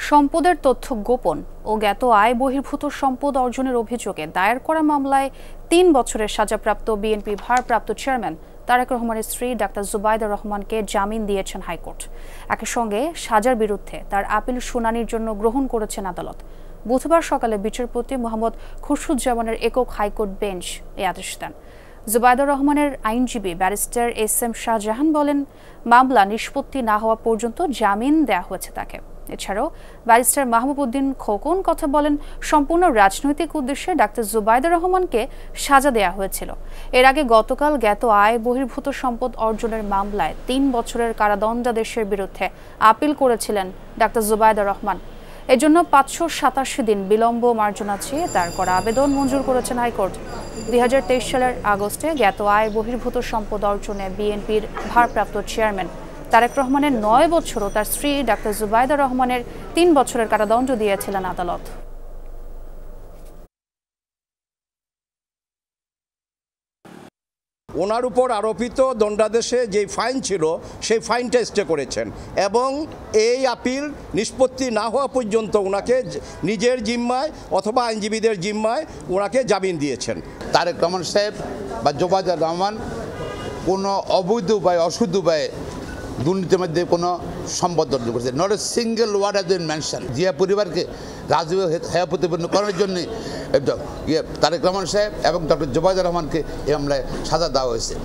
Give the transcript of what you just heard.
সম্পদের তথ্য গোপন ও জ্ঞাত আয় বহির্ভূত সম্পদ অর্জনের অভিযোগে দায়ের করা মামলায় ৩ বছরের সাজাপ্রাপ্ত বিএনপি ভারপ্রাপ্ত চেয়ারম্যান তারেক রহমানের স্ত্রী ডাক্তার জুবাইদা রহমানকে জামিন দিয়েছেন হাইকোর্ট। একই সঙ্গে সাজার বিরুদ্ধে তার আপিল শুনানির জন্য গ্রহণ করেছেন আদালত। বুধবার সকালে বিচারপতি মোহাম্মদ খুরশুজ্জামানের একক হাইকোর্ট বেঞ্চ এই আদেশ দেন। জুবাইদা রহমানের আইনজীবী ব্যারিস্টার SM শাহজাহান বলেন, মামলা নিষ্পত্তি না হওয়া পর্যন্ত জামিন দেওয়া হয়েছে তাকে। এছাড়াও ব্যারিস্টার মাহবুব উদ্দিন খোকন কথা বলেন, সম্পূর্ণ রাজনৈতিক উদ্দেশ্যে ডাক্তার জুবাইদা রহমানকে সাজা দেওয়া হয়েছিল। এর আগে গতকাল জ্ঞাত আয় বহির্ভূত সম্পদ অর্জনের মামলায় ৩ বছরের কারাদণ্ডাদেশের বিরুদ্ধে আপিল করেছিলেন ডাক্তার জুবাইদা রহমান। এজন্য 587 দিন বিলম্ব মার্জনা চেয়ে তার করা আবেদন মঞ্জুর করেছেন হাইকোর্ট। 2023 সালের আগস্টে জ্ঞাত আয় বহির্ভূত সম্পদ অর্জনে বিএনপির ভারপ্রাপ্ত চেয়ারম্যান তারেক রহমানের 9 বছর ও তার স্ত্রী ডাক্তার জুবাইদা রহমানের 3 বছরের কারাদণ্ড দিয়েছিলেন আদালত। ওনার উপর আরোপিত দণ্ডাদেশে যে ফাইন ছিল সেই ফাইনটা স্টে করেছেন এবং এই আপিল নিষ্পত্তি না হওয়া পর্যন্ত ওনাকে নিজের জিম্মায় অথবা আইনজীবীদের জিম্মায় ওনাকে জামিন দিয়েছেন। তারেক রহমান সাহেব বা জুবাইদা রহমান কোনো অবৈধ উপায়ে অশুদ্ধ উপায়ে দুর্নীতির মধ্যে কোনো সম্পদ অর্জন করেছে। Not a single word has been mention. Zia পরিবারকে রাজকীয় হেয় প্রতিপন্ন করার জন্য তারেক রহমান সাহেব এবং ডক্টর জুবাইদা রহমানকে এই মামলায় সাজা দেওয়া হয়েছে।